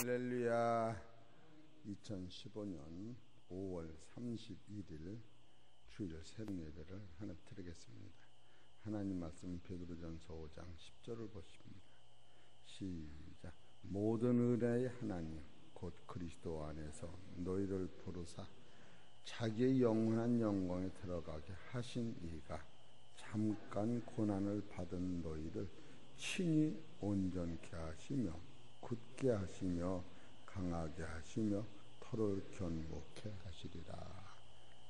할렐루야. 2015년 5월 31일 주일 새벽 예배를 하나 드리겠습니다. 하나님 말씀 베드로전서 5장 10절을 보십니다. 시작. 모든 은혜의 하나님 곧 그리스도 안에서 너희를 부르사 자기의 영원한 영광에 들어가게 하신 이가 잠깐 고난을 받은 너희를 친히 온전케 하시며 굳게 하시며 강하게 하시며 터를 견고케 하시리라.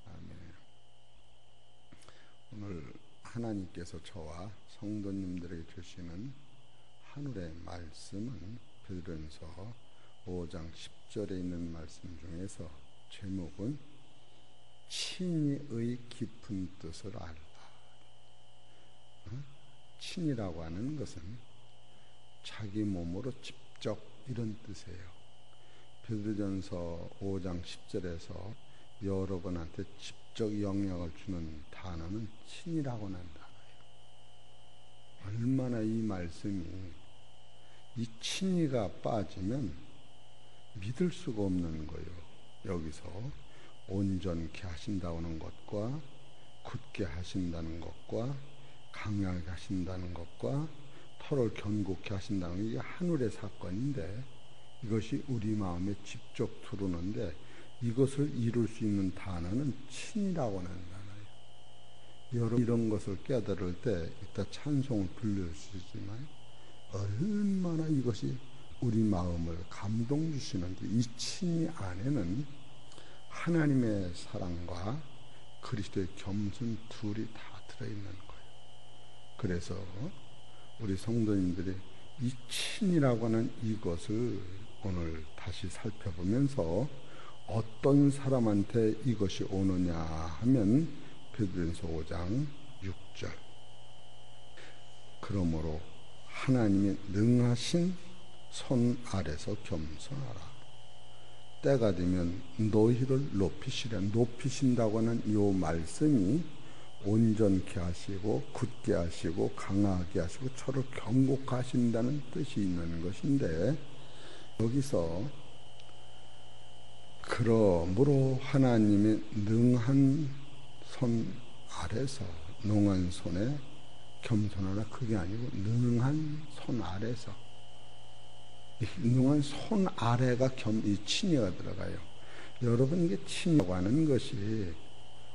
아멘. 오늘 하나님께서 저와 성도님들에게 주시는 하늘의 말씀은 베드로전서 5장 10절에 있는 말씀 중에서 제목은 친히의 깊은 뜻을 알라. 친이라고 하는 것은 자기 몸으로 직접 이런 뜻이에요. 베드로전서 5장 10절에서 여러분한테 직접 영향을 주는 단어는 친이라고 하는 단어예요. 얼마나 이 말씀이 이 친이가 빠지면 믿을 수가 없는 거예요. 여기서 온전케 하신다는 것과 굳게 하신다는 것과 강하게 하신다는 것과 터를 견고케 하신다는 게 하늘의 사건인데 이것이 우리 마음에 직접 들어오는데 이것을 이룰 수 있는 단어는 친이라고 하는 단어예요. 여러분 이런 것을 깨달을 때 이따 찬송을 부를 수 있지만 얼마나 이것이 우리 마음을 감동 주시는지 이 친이 안에는 하나님의 사랑과 그리스도의 겸손 둘이 다 들어있는 거예요. 그래서 우리 성도님들이 이 친이라고 하는 이것을 오늘 다시 살펴보면서 어떤 사람한테 이것이 오느냐 하면 베드로전서 5장 6절. 그러므로 하나님의 능하신 손 아래서 겸손하라. 때가 되면 너희를 높이시라. 높이신다고 하는 이 말씀이 온전케 하시고 굳게 하시고 강하게 하시고 저를 견고케 하신다는 뜻이 있는 것인데 여기서 그러므로 하나님의 능한 손 아래서 능한 손에 겸손하라. 그게 아니고 능한 손 아래서 능한 손 아래가 이 친이가 들어가요. 여러분 이게 친이라고 하는 것이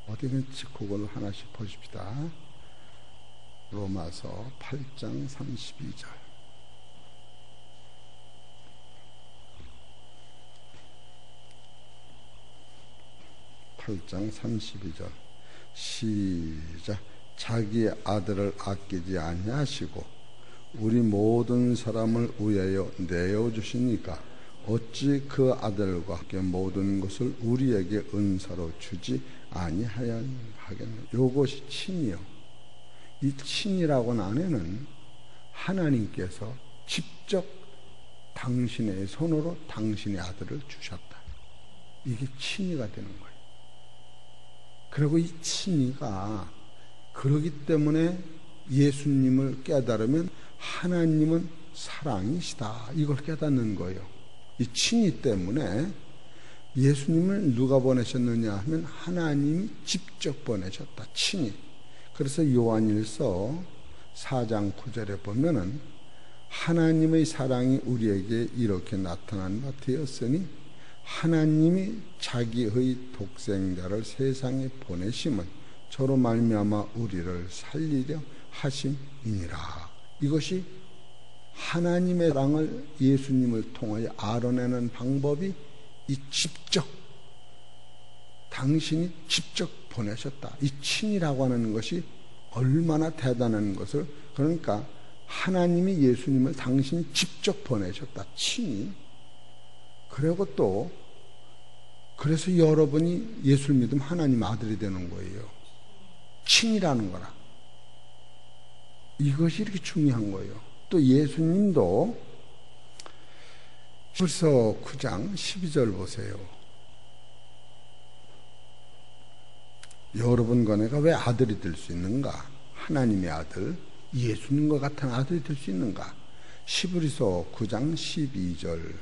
어디든지 그걸 하나씩 보십시다. 로마서 8장 32절. 8장 32절. 시작. 자기의 아들을 아끼지 아니하시고 우리 모든 사람을 위하여 내어주시니까 어찌 그 아들과 함께 모든 것을 우리에게 은사로 주지 아니하겠느냐. 요것이 친이요. 이 친이라고는 안에는 하나님께서 직접 당신의 손으로 당신의 아들을 주셨다. 이게 친이가 되는 거예요. 그리고 이 친이가 그러기 때문에 예수님을 깨달으면 하나님은 사랑이시다. 이걸 깨닫는 거예요. 이 친이 때문에 예수님을 누가 보내셨느냐 하면 하나님이 직접 보내셨다. 친히. 그래서 요한일서 4장 9절에 보면은 하나님의 사랑이 우리에게 이렇게 나타난 바 되었으니 하나님이 자기의 독생자를 세상에 보내심은 저로 말미암아 우리를 살리려 하심이니라. 이것이 하나님의 사랑을 예수님을 통하여 알아내는 방법이 이 직접 당신이 직접 보내셨다. 이 친이라고 하는 것이 얼마나 대단한 것을, 그러니까 하나님이 예수님을 당신이 직접 보내셨다. 친히. 그리고 또 그래서 여러분이 예수를 믿으면 하나님 아들이 되는 거예요. 친이라는 거라. 이것이 이렇게 중요한 거예요. 또 예수님도 히브리서 9장 12절 보세요. 여러분과 내가 왜 아들이 될 수 있는가? 하나님의 아들, 예수님과 같은 아들이 될 수 있는가? 히브리서 9장 12절.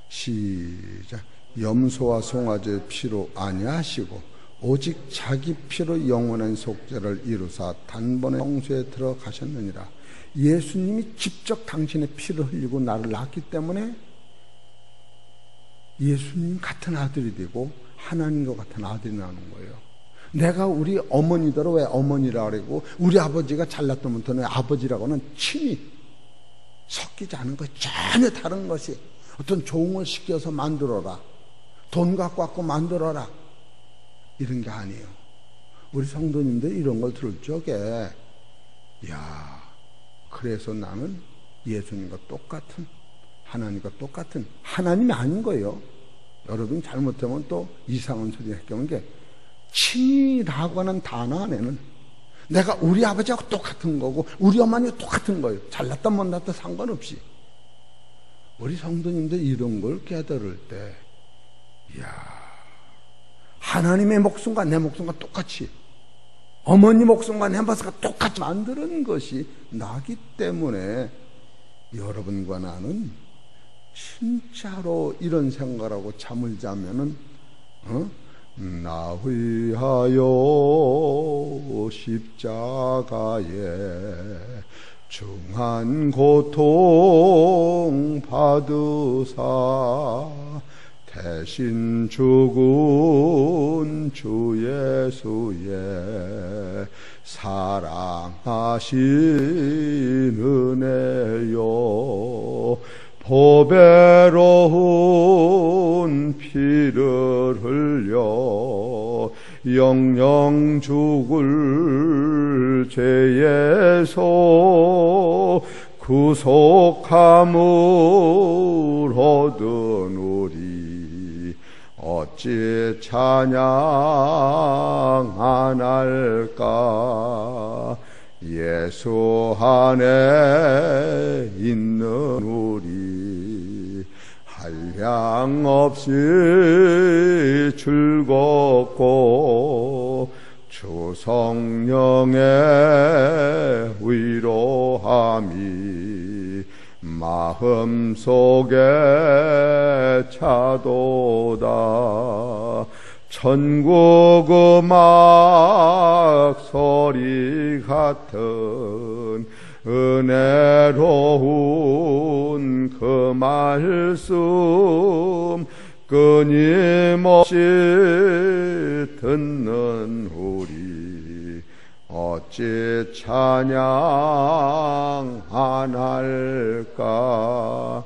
시작. 염소와 송아지의 피로 아니하시고 오직 자기 피로 영원한 속죄를 이루사 단번에 성소에 들어가셨느니라. 예수님이 직접 당신의 피를 흘리고 나를 낳았기 때문에 예수님 같은 아들이 되고 하나님과 같은 아들이 나는 거예요. 내가 우리 어머니더러 왜 어머니라 그러고 우리 아버지가 잘났다면 왜 아버지라고는 친히 섞이지 않은 것, 전혀 다른 것이 어떤 종을 시켜서 만들어라, 돈 갖고 왔고 만들어라, 이런 게 아니에요. 우리 성도님들 이런 걸 들을 적에 야, 그래서 나는 예수님과 똑같은, 하나님과 똑같은, 하나님이 아닌 거예요. 여러분 잘못하면 또 이상한 소리 했던 게 친이라고 하는 단어 안에는 내가 우리 아버지하고 똑같은 거고 우리 어머니하고 똑같은 거예요. 잘났다 못났다 상관없이. 우리 성도님들 이런 걸 깨달을 때 이야, 하나님의 목숨과 내 목숨과 똑같이, 어머니 목숨과 내 목숨과 똑같이 만드는 것이 나기 때문에 여러분과 나는 진짜로 이런 생각하고 잠을 자면은 나 위하여 십자가에 중한 고통 받으사 대신 죽은 주 예수의 사랑하신 은혜요, 보배로운 피를 흘려 영영 죽을 죄에서 구속함을 얻은 우리 어찌 찬양 안 할까. 예수 안에 있는 우리 한량없이 즐겁고 주 성령의 위로함이 마음속에 차도다. 천국 음악 소리 같은 은혜로운 그 말씀 끊임없이 듣는 우리 어찌 찬양 안 할까.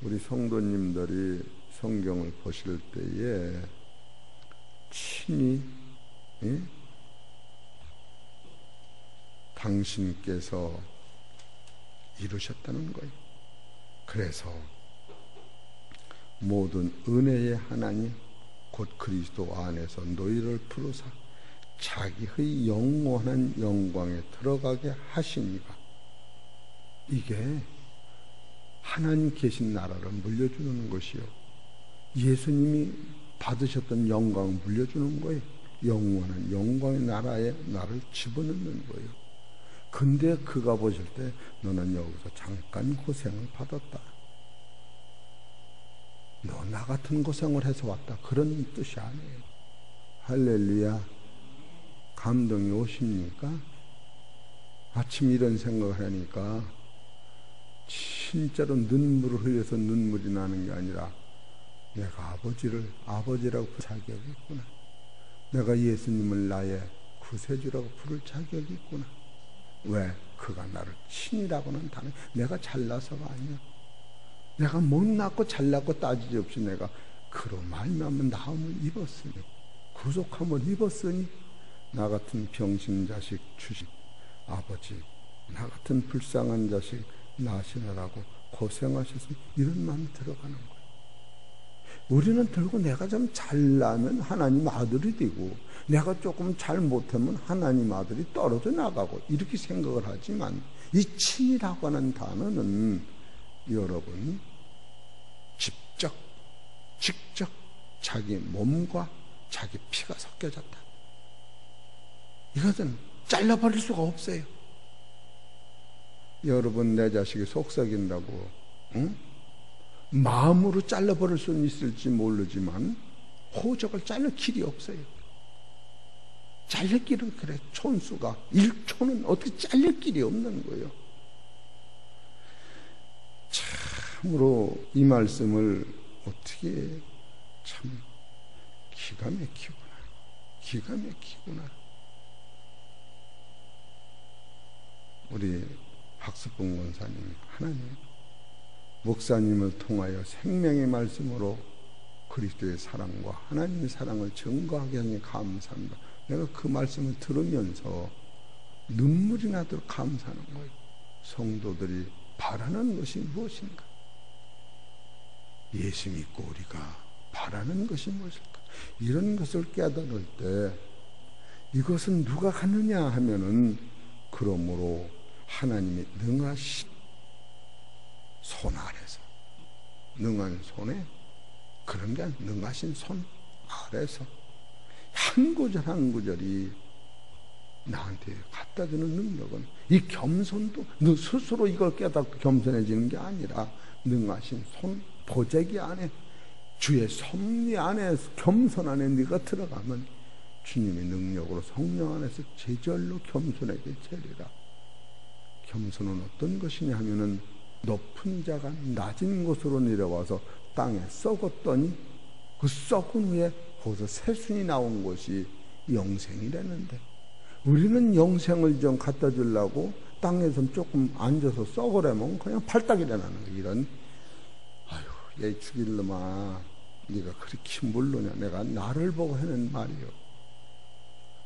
우리 성도님들이 성경을 보실 때에 친히 당신께서 이루셨다는 거예요. 그래서 모든 은혜의 하나님 곧 그리스도 안에서 너희를 부르사 자기의 영원한 영광에 들어가게 하시니가. 이게 하나님 계신 나라를 물려주는 것이요, 예수님이 받으셨던 영광을 물려주는 거예요. 영원한 영광의 나라에 나를 집어넣는 거예요. 근데 그가 보실 때 너는 여기서 잠깐 고생을 받았다, 너 나 같은 고생을 해서 왔다, 그런 뜻이 아니에요. 할렐루야. 감동이 오십니까? 아침 이런 생각을 하니까 진짜로 눈물을 흘려서 눈물이 나는 게 아니라 내가 아버지라고 부를 자격이 있구나. 내가 예수님을 나의 구세주라고 부를 자격이 있구나. 왜? 그가 나를 친이라고는 단어, 내가 잘나서가 아니야. 내가 못났고 잘났고 따지지 없이 내가 그로 말미암아 나음을 입었으니, 구속함을 입었으니 나 같은 병신 자식 주신 아버지, 나 같은 불쌍한 자식 낳으시느라고 고생하셔서 이런 마음이 들어가는 거예요. 우리는 들고 내가 좀 잘나면 하나님 아들이 되고 내가 조금 잘못하면 하나님 아들이 떨어져 나가고 이렇게 생각을 하지만, 이 친이라고 하는 단어는 여러분 직접 자기 몸과 자기 피가 섞여졌다. 이것은 잘라버릴 수가 없어요. 여러분 내 자식이 속썩인다고 마음으로 잘라버릴 수는 있을지 모르지만 호적을 자를 길이 없어요. 잘릴 길은 그래. 촌수가 1촌은 어떻게 잘릴 길이 없는 거예요. 참으로 이 말씀을 어떻게 참 기가 막히구나. 기가 막히구나. 우리 박수봉 권사님, 하나님 목사님을 통하여 생명의 말씀으로 그리스도의 사랑과 하나님의 사랑을 증거하게 하니 감사합니다. 내가 그 말씀을 들으면서 눈물이 나도록 감사하는 거예요. 성도들이 바라는 것이 무엇인가? 예수 믿고 우리가 바라는 것이 무엇일까? 이런 것을 깨달을 때 이것은 누가 하느냐 하면은 그러므로 하나님이 능하신 손 아래서, 능한 손에, 그런 게 아니라 능하신 손 아래서 한 구절 한 구절이 나한테 갖다 주는 능력은, 이 겸손도 너 스스로 이걸 깨닫고 겸손해지는 게 아니라 능하신 손 보재기 안에, 주의 섭리 안에, 겸손 안에 네가 들어가면 주님의 능력으로 성령 안에서 제절로 겸손하게 되리라. 겸손은 어떤 것이냐 하면은 높은 자가 낮은 곳으로 내려와서 땅에 썩었더니 그 썩은 후에 거기서 새순이 나온 것이 영생이라는데, 우리는 영생을 좀 갖다 주려고 땅에서 조금 앉아서 썩으려면 그냥 팔딱이라는 거야. 이런, 아유, 얘 죽일 놈아, 네가 그렇게 모르냐. 내가 나를 보고 하는 말이요.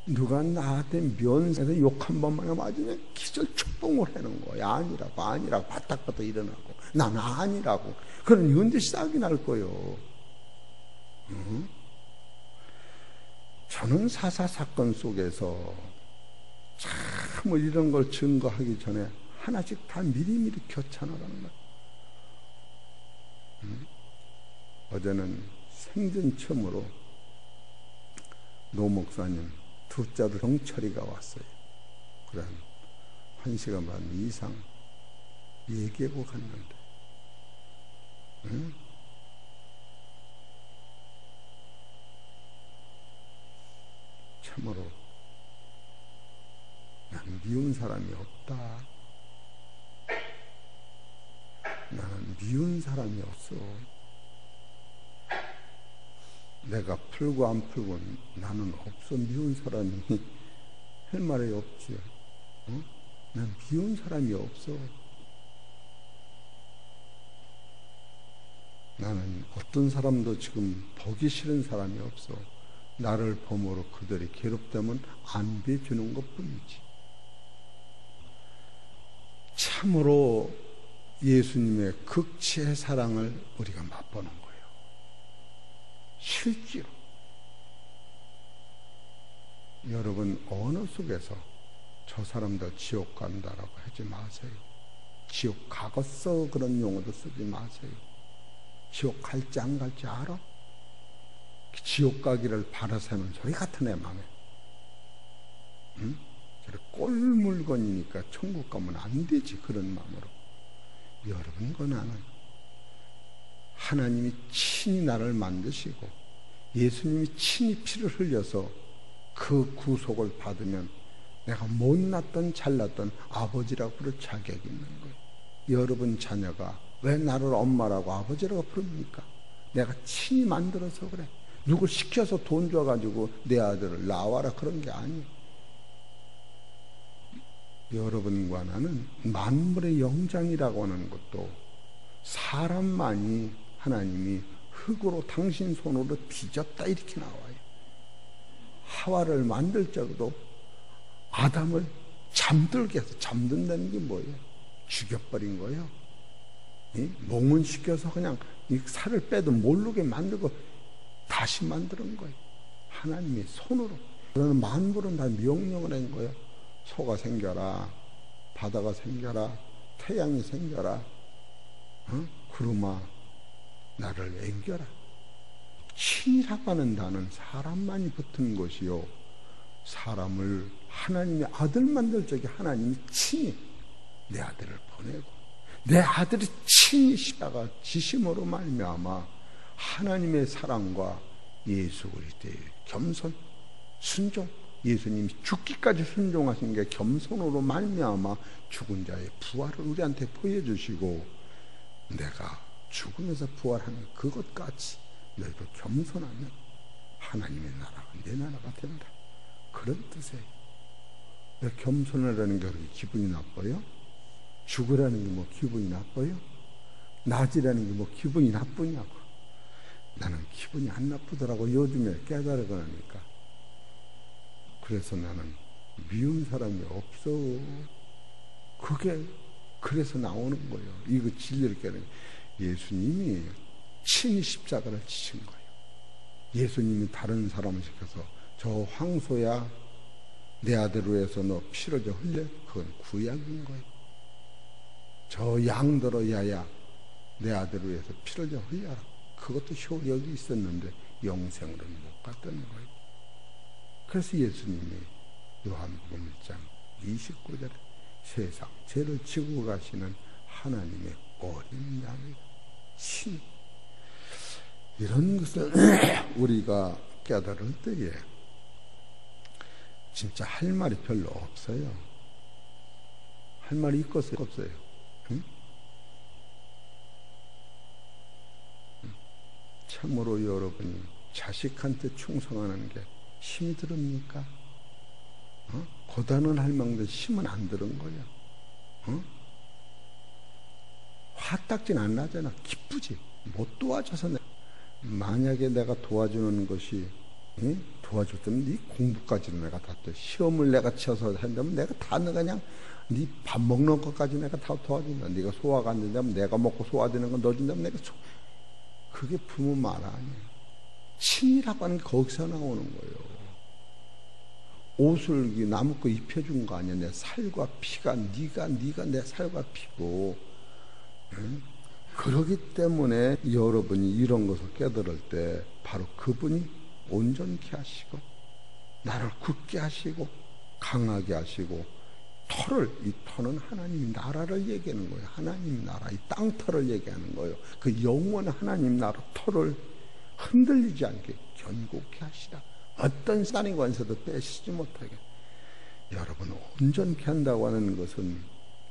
누가 나한테 면세에서 욕 한 번만 맞으면 기절 축봉을 하는 거야. 아니라고, 아니라고, 바닥바닥 일어나고, 난 아니라고. 그런 언제 싹이 날 거요. 저는 사사사건 속에서 참 이런 걸 증거하기 전에 하나씩 다 미리미리 교찬하라는 거야. 어제는 생전 처음으로 노 목사님 두 자루 경찰이가 왔어요. 그래, 1시간 반 이상 얘기하고 갔는데, 참으로 나는 미운 사람이 없다. 나는 미운 사람이 없어. 내가 풀고 안 풀고 나는 없어. 미운 사람이 할 말이 없지. 난 미운 사람이 없어. 나는 어떤 사람도 지금 보기 싫은 사람이 없어. 나를 범으로 그들이 괴롭다면 안배주는 것뿐이지. 참으로 예수님의 극치의 사랑을 우리가 맛보는 거예요. 실제로 여러분 어느 속에서 저 사람들 지옥 간다라고 하지 마세요. 지옥 가겠어 그런 용어도 쓰지 마세요. 지옥 갈지 안 갈지 알아? 지옥 가기를 바라사는 소리 같은 애 맘에, 응? 꼴 물건이니까 천국 가면 안 되지. 그런 마음으로. 여러분과 나는 하나님이 친히 나를 만드시고 예수님이 친히 피를 흘려서 그 구속을 받으면 내가 못났던 잘났던 아버지라고 부를 자격이 있는 거예요. 여러분 자녀가 왜 나를 엄마라고 아버지라고 부릅니까? 내가 친히 만들어서 그래. 누굴 시켜서 돈 줘가지고 내 아들을 낳아라 그런 게 아니에요. 여러분과 나는 만물의 영장이라고 하는 것도 사람만이 하나님이 흙으로 당신 손으로 빚었다 이렇게 나와요. 하와를 만들 적도 아담을 잠들게 해서, 잠든다는 게 뭐예요? 죽여버린 거예요. 몽은시켜서 그냥 이 살을 빼도 모르게 만들고 다시 만드는 거예요. 하나님의 손으로. 그러는 만물은 다 명령을 한 거예요. 소가 생겨라, 바다가 생겨라, 태양이 생겨라, 구름아 나를 앵겨라. 신이라고 하는 단어는 사람만이 붙은 것이요, 사람을 하나님의 아들 만들 적에 하나님이 친히 내 아들을 보내고 내 아들이 친히 십자가 지심으로 말미암아 하나님의 사랑과 예수 그리스도의 겸손, 순종, 예수님이 죽기까지 순종하신 게 겸손으로 말미암아 죽은 자의 부활을 우리한테 보여주시고, 내가 죽으면서 부활하는 그것까지 너희도 겸손하면 하나님의 나라가 내 나라가 된다. 그런 뜻이에요. 왜 겸손하라는 게 그렇게 기분이 나빠요? 죽으라는 게 뭐 기분이 나빠요? 낮이라는 게 뭐 기분이 나쁘냐고. 나는 기분이 안 나쁘더라고. 요즘에 깨달아 가니까. 그래서 나는 미운 사람이 없어. 그게 그래서 나오는 거예요. 이거 진리를 깨달은 예수님이 친히 십자가를 지신 거예요. 예수님이 다른 사람을 시켜서 저 황소야 내 아들로 해서 너 피를 좀 흘려. 그건 구약인 거예요. 저 양들어 야야 내 아들로 해서 피를 좀 흘려라. 그것도 효력이 있었는데 영생으로는 못 갔다는 거예요. 그래서 예수님이 요한복음 1장 29절에 세상 죄를 지고 가시는 하나님의 어린 양이다. 신. 이런 것을 우리가 깨달을 때에 진짜 할 말이 별로 없어요. 할 말이 있겠어요? 없어요? 응? 참으로 여러분이 자식한테 충성하는 게 힘이 들습니까? 고단은 할 망대 힘은 안 들은 거야. 화딱진 안 나잖아. 기쁘지. 못 도와줘서. 만약에 내가 도와주는 것이 도와줄 때면 네 공부까지는 내가 다 또 시험을 내가 쳐서 한다면 내가 다 그냥 네 밥 먹는 것까지 내가 다 도와준다. 네가 소화가 안 된다면 내가 먹고 소화되는 거 넣어준다면 내가 그게 부모 말 아니에요. 친이라고 하는 게 거기서 나오는 거예요. 옷을 나무 거 입혀준 거 아니야. 내 살과 피가 네가 내 살과 피고. 그러기 때문에 여러분이 이런 것을 깨달을 때 바로 그분이 온전케 하시고 나를 굳게 하시고 강하게 하시고 이 터는 하나님 나라를 얘기하는 거예요. 하나님 나라, 이 땅터를 얘기하는 거예요. 그 영원한 하나님 나라 터를 흔들리지 않게 견고케 하시라. 어떤 산의 권세도 빼시지 못하게. 여러분 온전케 한다고 하는 것은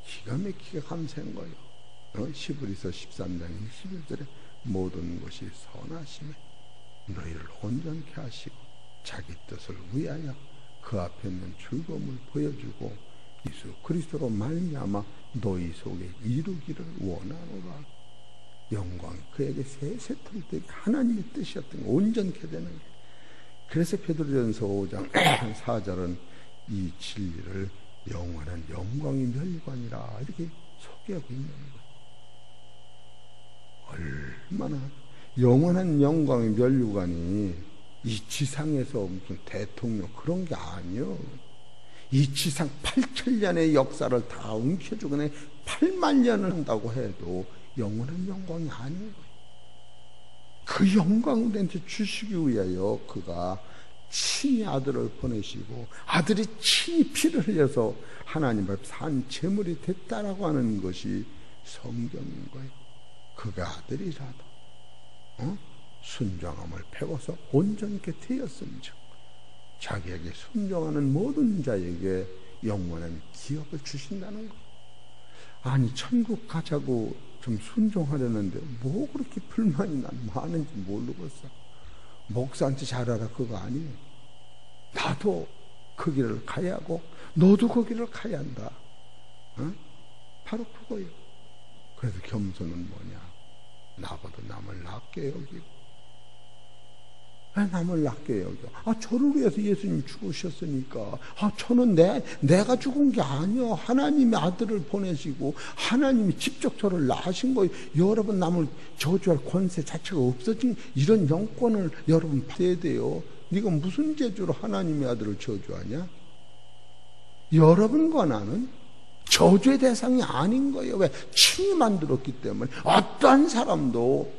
기가 막히게 감사한 거예요. 시브리서 13장 21절에 모든 것이 선하심에 너희를 온전케 하시고 자기 뜻을 위하여 그 앞에 있는 즐거움을 보여주고 예수 그리스도로 말미암아 너희 속에 이루기를 원하노라. 영광이 그에게 세세토록 되게 하나님의 뜻이었던 거 온전케 되는 거예요. 그래서 베드로전서 5장 4절은 이 진리를 영원한 영광의 멸관이라 이렇게 소개하고 있는 거예요. 얼마나 영원한 영광의 멸관이 이 지상에서 무슨 대통령 그런 게 아니요. 이 지상 8천년의 역사를 다 움켜쥐고 8만 년을 한다고 해도 영원한 영광이 아닌 거예요. 그 영광을 우리한테 주시기 위하여 그가 친히 아들을 보내시고 아들이 친히 피를 흘려서 하나님 앞에 산 제물이 됐다라고 하는 것이 성경인 거예요. 그가 아들이라도 순종함을 배워서 온전케 되었음즉 자기에게 순종하는 모든 자에게 영원한 기업을 주신다는 거예요. 아니 천국 가자고 좀 순종하려는데 뭐 그렇게 불만이 많은지 모르겠어. 목사한테 잘하라 그거 아니에요. 나도 그 길을 가야 하고 너도 그 길을 가야 한다. 바로 그거예요. 그래서 겸손은 뭐냐? 나보다 남을 낮게 여기고. 왜 남을 낮게 여겨? 저를 위해서 예수님이 죽으셨으니까. 저는 내가 죽은 게 아니요. 하나님의 아들을 보내시고 하나님이 직접 저를 낳으신 거예요. 여러분 남을 저주할 권세 자체가 없어진 이런 영권을 여러분 받아야 돼요. 네가 무슨 재주로 하나님의 아들을 저주하냐? 여러분과 나는 저주의 대상이 아닌 거예요. 왜? 친히 만들었기 때문에. 어떠한 사람도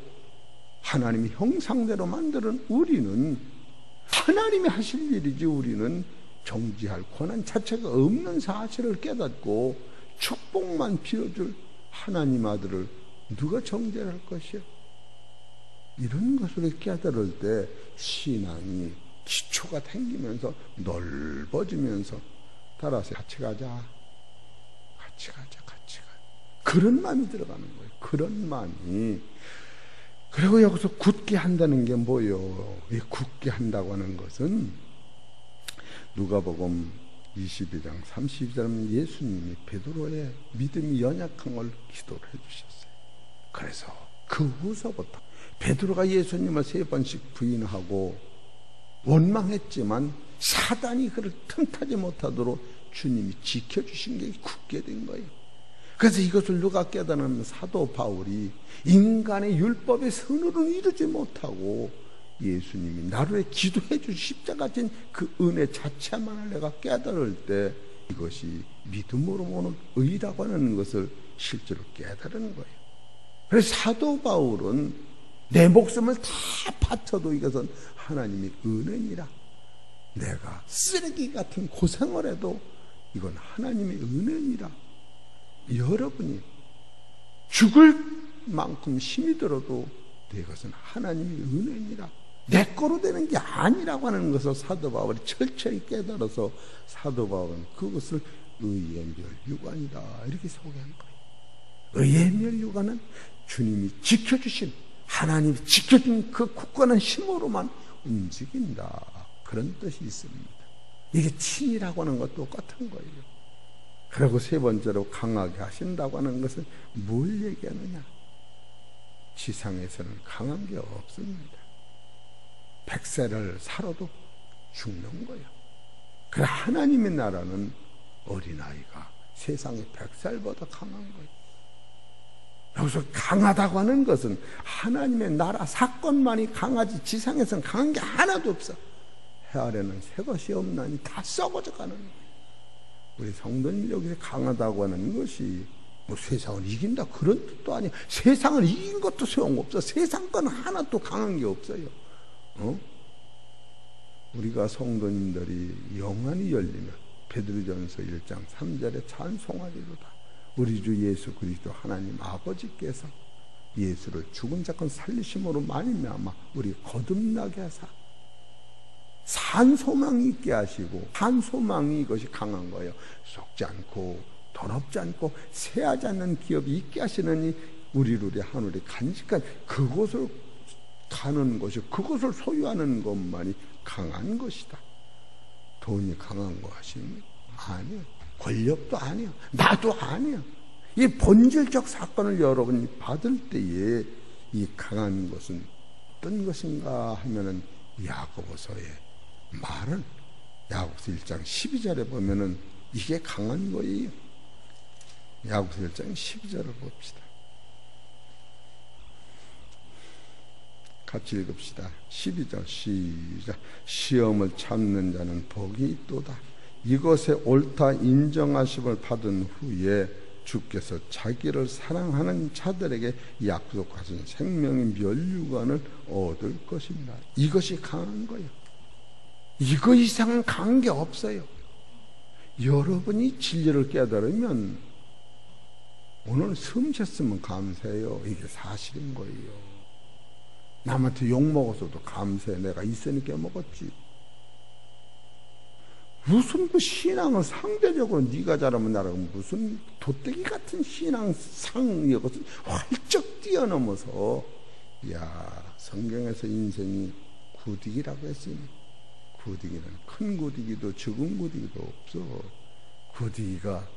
하나님이 형상대로 만드는 우리는 하나님이 하실 일이지 우리는 정지할 권한 자체가 없는 사실을 깨닫고 축복만 빌어줄 하나님 아들을 누가 정죄를 할 것이요? 이런 것을 깨달을 때 신앙이 기초가 생기면서 넓어지면서 따라서 같이 가자. 같이 가자. 그런 마음이 들어가는 거예요. 그런 마음이. 그리고 여기서 굳게 한다는 게 뭐예요? 이 굳게 한다고 하는 것은 누가복음 22장 32절은 예수님이 베드로의 믿음이 연약한 걸 기도를 해주셨어요. 그래서 그 후서부터 베드로가 예수님을 3번씩 부인하고 원망했지만 사단이 그를 틈타지 못하도록 주님이 지켜주신 게 굳게 된 거예요. 그래서 이것을 누가 깨달은 사도 바울이 인간의 율법의 선으로는 이루지 못하고 예수님이 나를 위해 기도해 주신 십자가 진 그 은혜 자체만을 내가 깨달을 때 이것이 믿음으로 오는 의라고 하는 것을 실제로 깨달은 거예요. 그래서 사도 바울은 내 목숨을 다 바쳐도 이것은 하나님의 은혜니라. 내가 쓰레기 같은 고생을 해도 이건 하나님의 은혜니라. 여러분이 죽을 만큼 힘이 들어도 이것은 하나님의 은혜니라. 내 거로 되는 게 아니라고 하는 것을 사도 바울이 철저히 깨달아서 사도 바울은 그것을 의의 멸류관이다 이렇게 소개한 거예요. 의의 멸류관은 주님이 지켜주신, 하나님이 지켜준 그 굳건한 힘으로만 움직인다, 그런 뜻이 있습니다. 이게 친이라고 하는 것도 똑같은 거예요. 그리고 세 번째로 강하게 하신다고 하는 것은 뭘 얘기하느냐? 지상에서는 강한 게 없습니다. 100세를 살아도 죽는 거예요. 그래 하나님의 나라는 어린아이가 세상의 100살보다 강한 거예요. 여기서 강하다고 하는 것은 하나님의 나라 사건만이 강하지 지상에서는 강한 게 하나도 없어. 해 아래는 새 것이 없나니 다 썩어져 가는 거예요. 우리 성도님 여기서 강하다고 하는 것이 뭐 세상을 이긴다 그런 뜻도 아니야. 세상을 이긴 것도 소용없어. 세상 건 하나도 강한 게 없어요. 우리가 성도님들이 영안이 열리면 베드로전서 1장 3절에 찬송하리로다. 우리 주 예수 그리스도 하나님 아버지께서 예수를 죽은 자건 살리심으로 말미암아 우리 거듭나게 하사 산 소망이 있게 하시고, 산 소망이 이것이 강한 거예요. 썩지 않고 더럽지 않고 새하지 않는 기업이 있게 하시느니 우리를 하늘에 간직한 그곳을 가는 것이, 그것을 소유하는 것만이 강한 것이다. 돈이 강한 거 하시니 아니요. 권력도 아니요. 나도 아니요. 이 본질적 사건을 여러분이 받을 때에 이 강한 것은 어떤 것인가 하면은 야고보서의 말은 야고보서 1장 12절에 보면은 이게 강한 거예요. 야고보서 1장 12절을 봅시다. 같이 읽읍시다. 12절 시작. 시험을 참는 자는 복이 있도다. 이것에 옳다 인정하심을 받은 후에 주께서 자기를 사랑하는 자들에게 약속하신 생명의 멸류관을 얻을 것입니다. 이것이 강한 거예요. 이거 이상은 강한 게 없어요. 여러분이 진리를 깨달으면 오늘 숨 쉬었으면 감사해요. 이게 사실인 거예요. 남한테 욕먹어서도 감사해. 내가 있으니까 먹었지. 무슨 그 신앙을 상대적으로 네가 잘하면 나라고 무슨 도떼기 같은 신앙상 이것을 활짝 뛰어넘어서, 야, 성경에서 인생이 구디기라고 했으니 구디기는 큰 구디기도 적은 구디기도 없어. 구디기가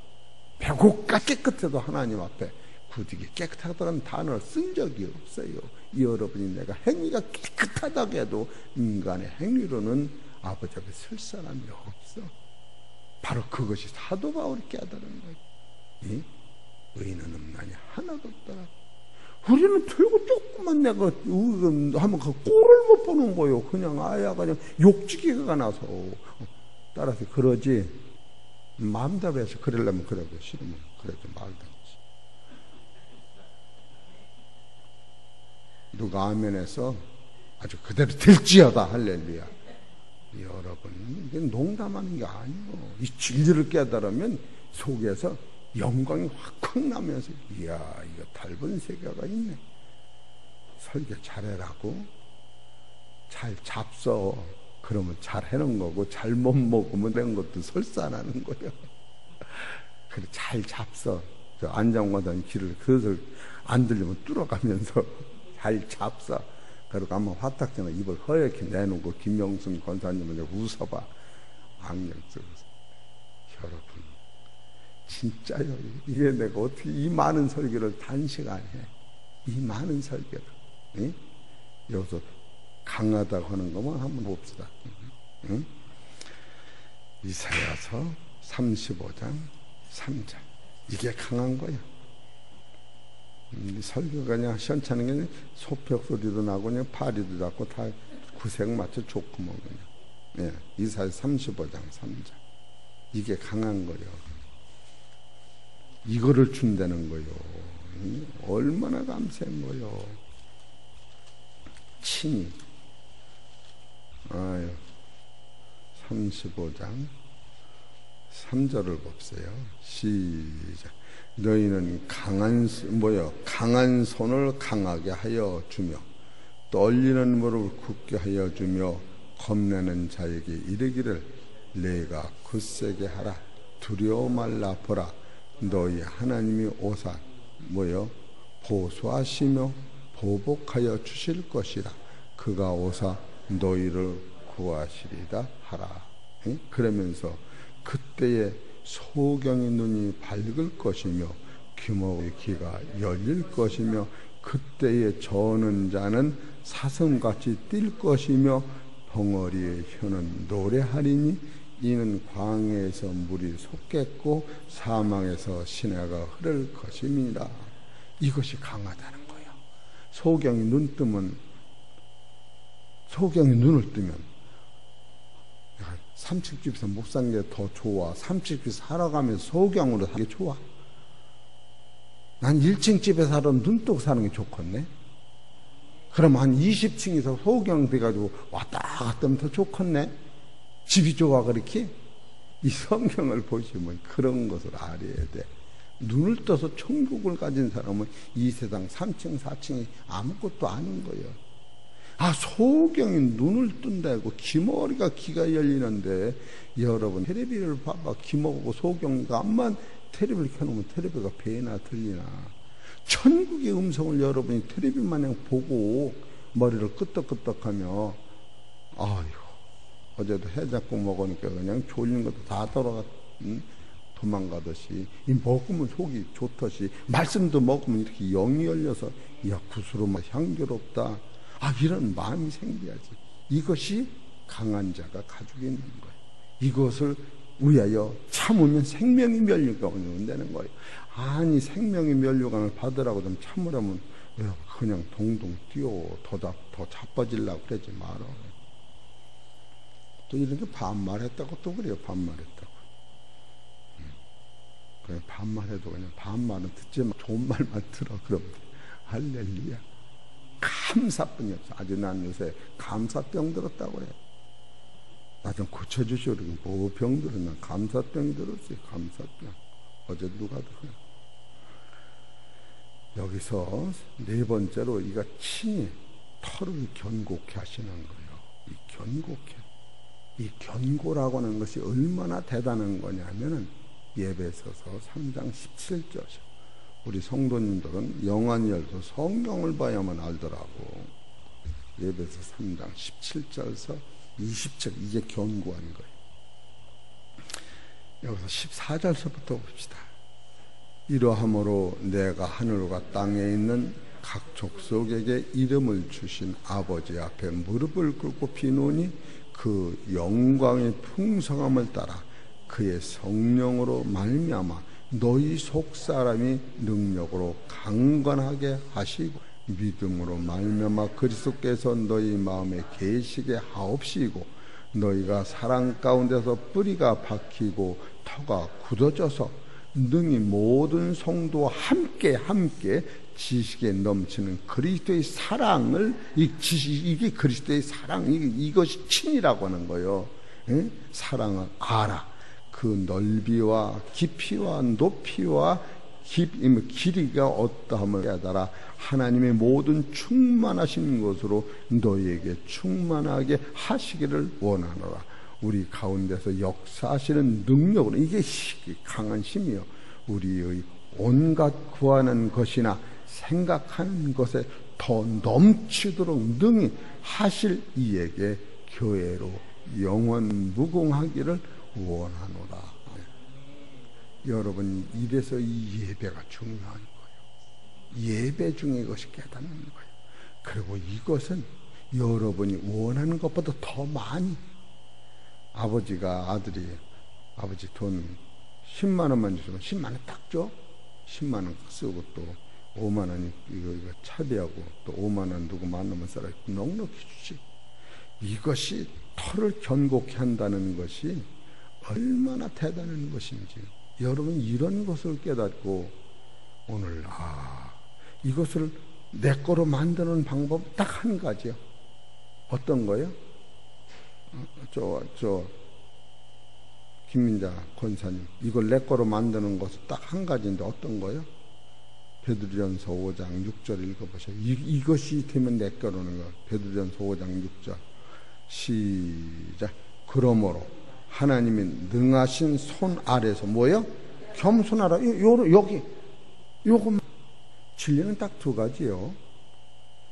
배고까 깨끗해도 하나님 앞에 구디기 깨끗하다는 단어를 쓴 적이 없어요. 여러분이 내가 행위가 깨끗하다고 해도 인간의 행위로는 아버지 앞에 설 사람이 없어. 바로 그것이 사도 바울이 깨달은 거예요. 의인은 없나니 하나도 없더라. 우리는 들고 조금만 내가 하면 그 꼴을 못 보는 거예요. 그냥 아야 그냥 욕지기가 나서. 따라서 그러지 마음대로 해서 그러려면 그래도 싫으면 그래도 말든지. 누가 아멘해서 아주 그대로 될지어다 할렐루야. 여러분, 이게 농담하는 게 아니에요. 이 진리를 깨달으면 속에서 영광이 확확 나면서 이야, 이거 닮은 세계가 있네. 설교 잘해라고, 잘 잡숴. 그러면 잘 해놓은 거고, 잘못 먹으면 된 것도 설사나는 거예요. 그래, 잘 잡숴. 저 안장과단 길을 그것을 안 들리면 뚫어가면서 잘 잡숴. 그리고 아마 화딱지나 입을 허옇게 내놓고 김명순 권사님은 웃어봐. 안경 쓰고서. 여러분, 진짜요. 이게 내가 어떻게 이 많은 설교를 단시간에 해. 이 많은 설교를. 응? 여기서 강하다고 하는 것만 한번 봅시다. 응? 이사야서 35장 3절. 이게 강한 거예요. 설교가 그냥 시원찮은 게 아니라 소벽 소리도 나고 그냥 파리도 잡고 다 구색 맞춰 좋고 뭐 그냥. 예, 이사야 35장 3절. 이게 강한 거예요. 이거를 준다는 거예요. 얼마나 감사한 거예요. 친히. 아유, 35장 3절을 봅세요. 시작. 너희는 강한 손을 강하게 하여 주며 떨리는 무릎을 굳게 하여 주며 겁내는 자에게 이르기를 내가 굳세게 하라. 두려워 말라. 보라, 너희 하나님이 오사 보수하시며 보복하여 주실 것이라. 그가 오사 너희를 구하시리다 하라. 그러면서 그때에 소경의 눈이 밝을 것이며 귀목의 귀가 열릴 것이며 그때에 저는 자는 사슴같이 뛸 것이며 벙어리의 혀는 노래하리니 이는 광야에서 물이 솟겠고 사망에서 시내가 흐를 것임이라. 이것이 강하다는 거예요. 소경이 눈을 뜨면 삼식집에서 못 산 게 더 좋아? 삼식집에서 살아가면서 소경으로 사는 게 좋아? 난 1층 집에 살아면 눈 뜨고 사는 게 좋겠네. 그럼 한 20층에서 소경 돼가지고 왔다 갔다 하면 더 좋겠네. 집이 좋아 그렇게? 이 성경을 보시면 그런 것을 알아야 돼. 눈을 떠서 천국을 가진 사람은 이 세상 3층 4층이 아무것도 아닌 거예요. 소경이 눈을 뜬다고 귀머리가 귀가 열리는데, 여러분 텔레비를 봐봐. 귀먹고 소경이가 암만 텔레비를 켜놓으면 텔레비가 배나 들리나. 천국의 음성을 여러분이 텔레비 마냥 보고 머리를 끄덕끄덕하며 아이고 어제도 해장국 먹으니까 그냥 졸린 것도 다 도망가듯이, 이 먹으면 속이 좋듯이 말씀도 먹으면 이렇게 영이 열려서 야 구스러워 향기롭다. 이런 마음이 생겨야지. 이것이 강한 자가 가지고 있는 거예요. 이것을 위하여 참으면 생명이 면류관을 얻는다는 거예요. 아니 생명의 면류관을 받으라고 좀 참으라면 그냥 동동 뛰어 더 자빠지려고 그러지 마라. 또 이런 게 반말했다고 또 그래요. 반말했다고. 그냥 반말해도 그냥 반말은 듣지 마. 좋은 말만 들어. 그럼 할렐루야. 감사뿐이 없어. 아주 난 요새 감사병 들었다고 해. 나 좀 고쳐주시오. 뭐 병 들었나? 감사병이 들었어요. 감사병. 어제 누가 들어요? 여기서 네 번째로 이가 친히 털을 견고케 하시는 거예요. 이 견고케. 이 견고라고 하는 것이 얼마나 대단한 거냐면은 예배소서 3장 17절이죠. 우리 성도님들은 영안이 열서 성경을 봐야만 알더라고. 예배서 3장 17절에서 20절. 이게 견고한 거예요. 여기서 14절서부터 봅시다. 이러함으로 내가 하늘과 땅에 있는 각 족속에게 이름을 주신 아버지 앞에 무릎을 꿇고 비노니 그 영광의 풍성함을 따라 그의 성령으로 말미암아 너희 속사람이 능력으로 강건하게 하시고 믿음으로 말미암아 그리스도께서 너희 마음에 계시게 하옵시고 너희가 사랑 가운데서 뿌리가 박히고 터가 굳어져서 능히 모든 성도와 함께 지식에 넘치는 그리스도의 사랑을 이게 그리스도의 사랑 이것이 친이라고 하는 거예요. 응? 사랑을 알아. 그 넓이와 깊이와 높이와 길이가 어떠함을 깨달아 하나님의 모든 충만하신 것으로 너희에게 충만하게 하시기를 원하노라. 우리 가운데서 역사하시는 능력으로, 이게 강한 힘이요, 우리의 온갖 구하는 것이나 생각하는 것에 더 넘치도록 능히 하실 이에게 교회로 영원 무궁하기를 원하노라. 여러분, 이래서 이 예배가 중요한 거예요. 예배 중에 이것이 깨닫는 거예요. 그리고 이것은 여러분이 원하는 것보다 더 많이, 아버지가 아버지 돈 10만 원만 주시면 10만 원 딱 줘. 10만 원 쓰고 또 5만 원이 이거 차비하고 또 5만 원 누구 만나면 써라 넉넉히 주지. 이것이 터를 견고케 한다는 것이 얼마나 대단한 것인지 여러분 이런 것을 깨닫고 오늘 이것을 내 거로 만드는 방법 딱 한 가지요. 어떤 거요? 김민자 권사님, 이걸 내 거로 만드는 것은 딱 한 가지인데 어떤 거요? 베드로전서 5장 6절 읽어보세요. 이것이 되면 내 거로는 거. 베드로전서 5장 6절 시작. 그러므로 하나님이 능하신 손 아래서 뭐요? 겸손하라. 여기 요거 진리는 딱 두 가지요.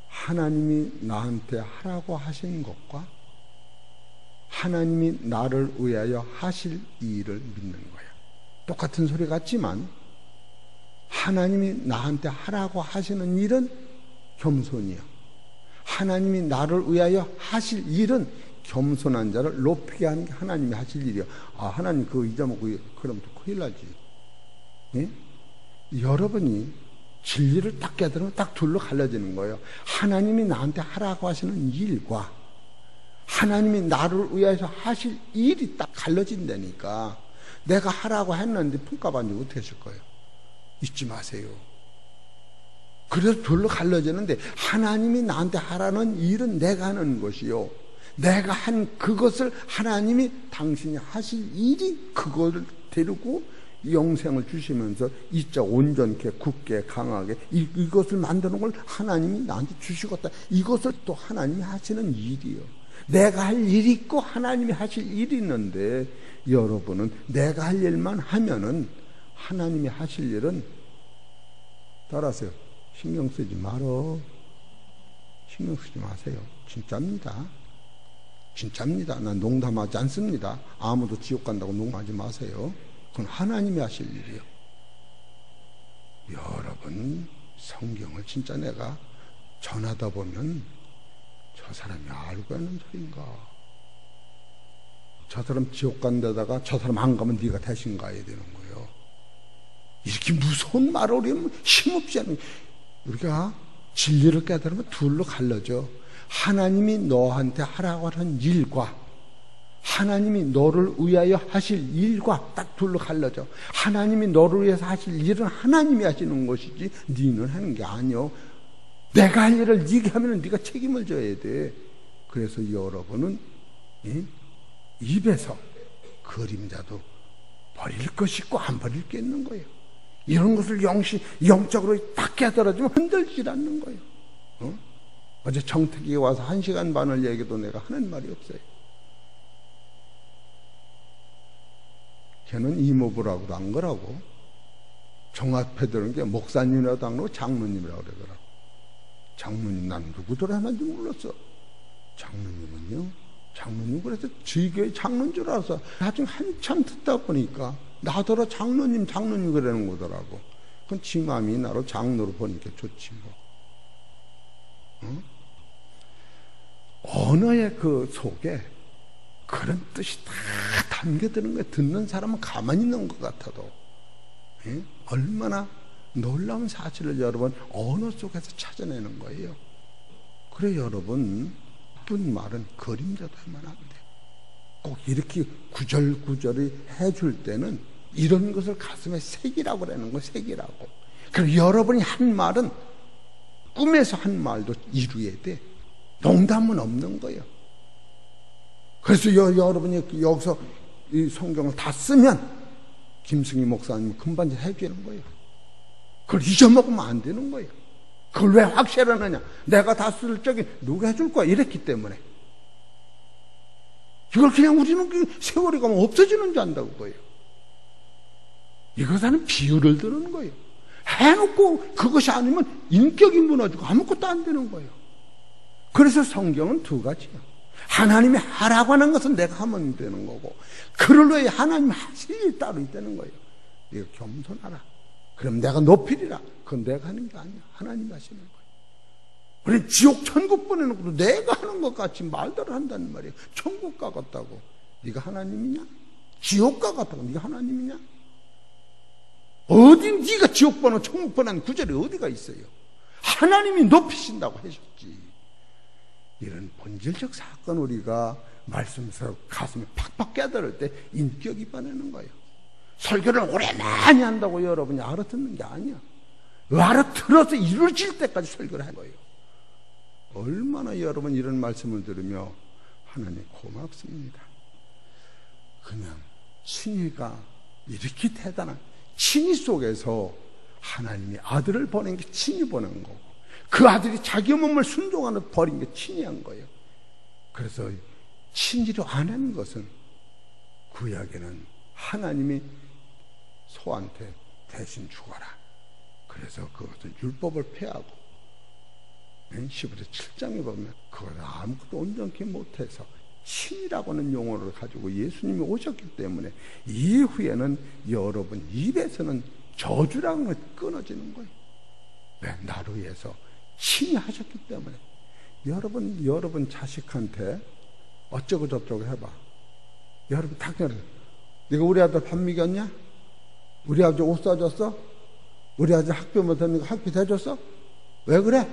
하나님이 나한테 하라고 하신 것과 하나님이 나를 위하여 하실 일을 믿는 거예요. 똑같은 소리 같지만 하나님이 나한테 하라고 하시는 일은 겸손이요, 하나님이 나를 위하여 하실 일은 겸손한 자를 높이게 하는 게 하나님이 하실 일이요. 하나님 그거 잊어먹고 그러면 또 큰일 나지. 예? 여러분이 진리를 딱 깨달으면 딱 둘로 갈라지는 거예요. 하나님이 나한테 하라고 하시는 일과 하나님이 나를 위해서 하실 일이 딱 갈라진다니까. 내가 하라고 했는데 품값 안 주고 어떻게 했을 거예요? 잊지 마세요. 그래서 둘로 갈라지는데 하나님이 나한테 하라는 일은 내가 하는 것이요, 내가 한 그것을 하나님이 당신이 하실 일이 그걸 데리고 영생을 주시면서 이자 온전케 굳게 강하게 이것을 만드는 걸 하나님이 나한테 주시겠다. 이것을 또 하나님이 하시는 일이요. 내가 할 일이 있고 하나님이 하실 일이 있는데 여러분은 내가 할 일만 하면은 하나님이 하실 일은 따라하세요. 신경 쓰지 말어. 신경 쓰지 마세요. 진짜입니다. 진짜입니다. 난 농담하지 않습니다. 아무도 지옥 간다고 농담하지 마세요. 그건 하나님이 하실 일이요. 여러분 성경을 진짜 내가 전하다 보면 저 사람이 알고 하는 소린가? 저 사람 지옥 간데다가 저 사람 안 가면 네가 대신 가야 되는 거예요. 이렇게 무서운 말을 우리는 힘없이 하는, 우리가 진리를 깨달으면 둘로 갈라져. 하나님이 너한테 하라고 하는 일과 하나님이 너를 위하여 하실 일과 딱 둘로 갈라져. 하나님이 너를 위해서 하실 일은 하나님이 하시는 것이지 네는 하는 게 아니요. 내가 할 일을 네가 하면 네가 책임을 져야 돼. 그래서 여러분은 입에서 그림자도 버릴 것이 있고 안 버릴 게 있는 거예요. 이런 것을 영적으로 딱 깨달아주면 흔들질 않는 거예요. 어제 정택이 와서 1시간 반을 얘기도 내가 하는 말이 없어요. 걔는 이모부라고도 안 그러고 정합해 들은 게 목사님이라도 안 그러고 장로님이라고 그러더라고. 장로님, 난 누구들 하는지 몰랐어. 장로님은요? 장로님 그래서 지교의 장로인 줄 알았어. 나중에 한참 듣다 보니까 나더러 장로님 그러는 거더라고. 그건 지 마음이 나로 장로로 보니까 좋지 뭐. 언어의 그 속에 그런 뜻이 다 담겨드는 거예요. 듣는 사람은 가만히 있는 것 같아도 얼마나 놀라운 사실을 여러분 언어 속에서 찾아내는 거예요. 그래 여러분, 나쁜 말은 그림자도 하면 안 돼. 꼭 이렇게 구절구절이 해줄 때는 이런 것을 가슴에 새기라고 그러는 거예요. 새기라고. 그리고 여러분이 한 말은 꿈에서 한 말도 이루어야 돼. 농담은 없는 거예요. 그래서 여러분이 여기서 이 성경을 다 쓰면 김승희 목사님은 금방 해주는 거예요. 그걸 잊어먹으면 안 되는 거예요. 그걸 왜 확실하느냐? 내가 다 쓸 적에 누가 해줄 거야? 이랬기 때문에. 이걸 그냥 우리는 세월이 가면 없어지는 줄 안다고 거예요. 이것은 비유를 드는 거예요. 해놓고 그것이 아니면 인격이 무너지고 아무것도 안 되는 거예요. 그래서 성경은 두 가지예요. 하나님이 하라고 하는 것은 내가 하면 되는 거고, 그럴 외에 하나님이 하실 일이 따로 있다는 거예요. 네가 겸손하라. 그럼 내가 높이리라. 그건 내가 하는 게 아니야. 하나님이 하시는 거예요. 우리 지옥 천국 보내놓고도 내가 하는 것 같이 말들을 한다는 말이에요. 천국 가겠다고 네가 하나님이냐? 지옥 가겠다고 네가 하나님이냐? 어디 네가 지옥 보내 천국 보내는 구절이 어디가 있어요? 하나님이 높이신다고 하셨지. 이런 본질적 사건 우리가 말씀에서 가슴에 팍팍 깨달을 때 인격이 반하는 거예요. 설교를 오래 많이 한다고 여러분이 알아듣는 게 아니야. 알아들어서 이루어질 때까지 설교를 한 거예요. 얼마나 여러분 이런 말씀을 들으며 하나님 고맙습니다. 그냥 친이가 이렇게 대단한 친이 속에서 하나님이 아들을 보낸 게 친이 보낸 거고, 그 아들이 자기 몸을 순종하는 버린 게 친이 한 거예요. 그래서 친이로 안 하는 것은 구약에는 하나님이 소한테 대신 죽어라. 그래서 그것은 율법을 폐하고 11조 7장에 보면 그걸 아무것도 온전히 못해서 친이라고 하는 용어를 가지고 예수님이 오셨기 때문에 이후에는 여러분 입에서는 저주라는 것이 끊어지는 거예요. 왜? 나를 위해서 친히 하셨기 때문에. 여러분 자식한테 어쩌고 저쩌고 해봐. 여러분 당연히 네가 우리 아들 밥 먹였냐? 우리 아들 옷 사줬어? 우리 아들 학교 못하는 거 학비 대줬어? 왜 그래?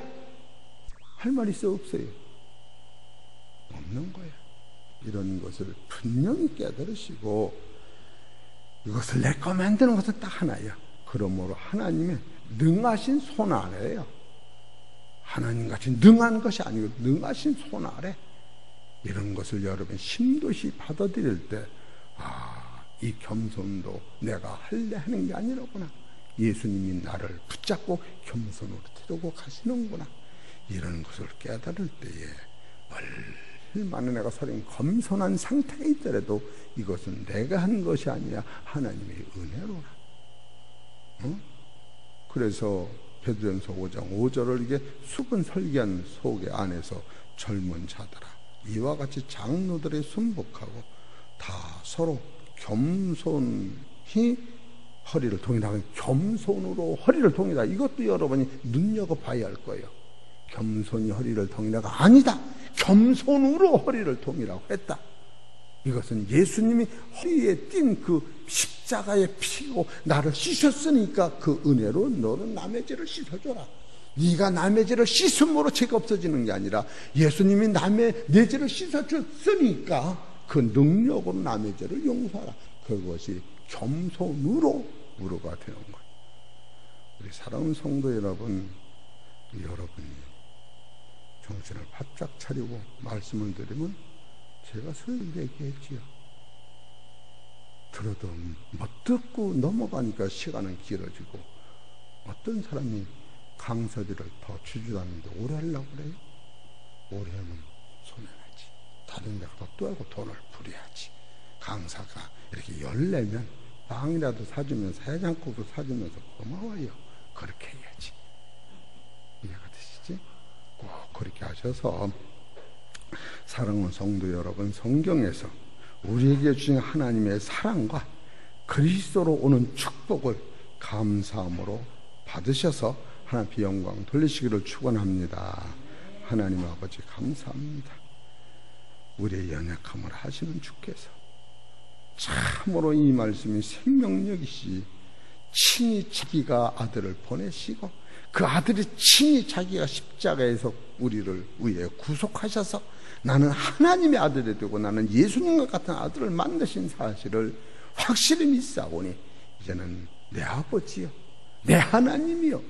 할 말 있어 없어요? 없는 거예요. 이런 것을 분명히 깨달으시고, 이것을 내 거 만드는 것은 딱 하나예요. 그러므로 하나님의 능하신 손 아래예요. 하나님같이 능한 것이 아니고 능하신 손 아래, 이런 것을 여러분 심도시 받아들일 때, 이 겸손도 내가 할래 하는 게 아니라구나. 예수님이 나를 붙잡고 겸손으로 데리고 가시는구나. 이런 것을 깨달을 때에 얼마나 내가 서린 겸손한 상태에 있더라도 이것은 내가 한 것이 아니라 하나님의 은혜로라. 그래서 베드로전서 5장 5절을 이게 수분 설계한 속에 안에서 젊은 자들아, 이와 같이 장로들의 순복하고 다 서로 겸손히 허리를 동이다. 겸손으로 허리를 동이다. 이것도 여러분이 눈여겨봐야 할 거예요. 겸손히 허리를 동이다가 아니다. 겸손으로 허리를 동이라고 했다. 이것은 예수님이 허리에 띈 그 십자가의 피고 나를 씻었으니까 그 은혜로 너는 남의 죄를 씻어줘라. 네가 남의 죄를 씻음으로 죄가 없어지는 게 아니라 예수님이 내 죄를 씻어줬으니까 그 능력으로 남의 죄를 용서하라. 그것이 겸손으로 무료가 되는 거예요. 우리 사랑하는 성도 여러분, 여러분이 정신을 바짝 차리고 말씀을 드리면 제가 설 얘기했지요. 들어도 못 듣고 넘어가니까 시간은 길어지고, 어떤 사람이 강서들을 더 주주하는데 오래 하려고 그래요? 오래 하면 손해나지. 다른 데가 더 떨고 돈을 부려야지. 강사가 이렇게 열내면 빵이라도 사주면서 해장국도 사주면서 고마워요. 그렇게 해야지. 이해가 되시지? 꼭 그렇게 하셔서, 사랑하는 성도 여러분, 성경에서 우리에게 주신 하나님의 사랑과 그리스도로 오는 축복을 감사함으로 받으셔서 하나님께 영광 돌리시기를 축원합니다. 하나님 아버지 감사합니다. 우리의 연약함을 하시는 주께서 참으로 이 말씀이 생명력이시, 친히 자기가 아들을 보내시고 그 아들이 친히 자기가 십자가에서 우리를 위해 구속하셔서 나는 하나님의 아들이 되고 나는 예수님과 같은 아들을 만드신 사실을 확실히 믿사오니 이제는 내 아버지요, 내 하나님이요,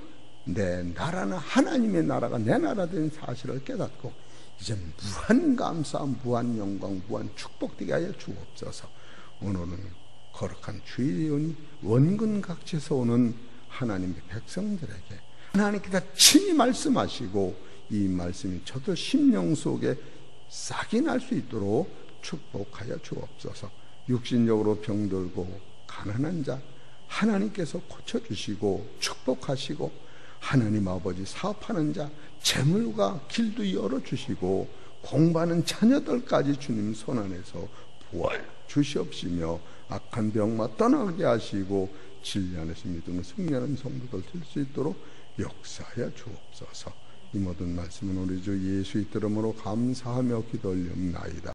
내 나라는 하나님의 나라가 내 나라 된 사실을 깨닫고 이제 무한 감사, 무한 영광, 무한 축복되게 하여 주옵소서. 오늘은 거룩한 주일이오니 원근각지에서 오는 하나님의 백성들에게 하나님께서 친히 말씀하시고 이 말씀이 저도 심령 속에 싹이 날 수 있도록 축복하여 주옵소서. 육신적으로 병들고 가난한 자 하나님께서 고쳐주시고 축복하시고, 하나님 아버지 사업하는 자 재물과 길도 열어주시고, 공부하는 자녀들까지 주님 손안에서 부활 주시옵시며 악한 병마 떠나게 하시고 진리 안에서 믿음을 승리하는 성도들 될 수 있도록 역사하여 주옵소서. 이 모든 말씀은 우리 주 예수의 이름으로 감사하며 기도 올리옵나이다.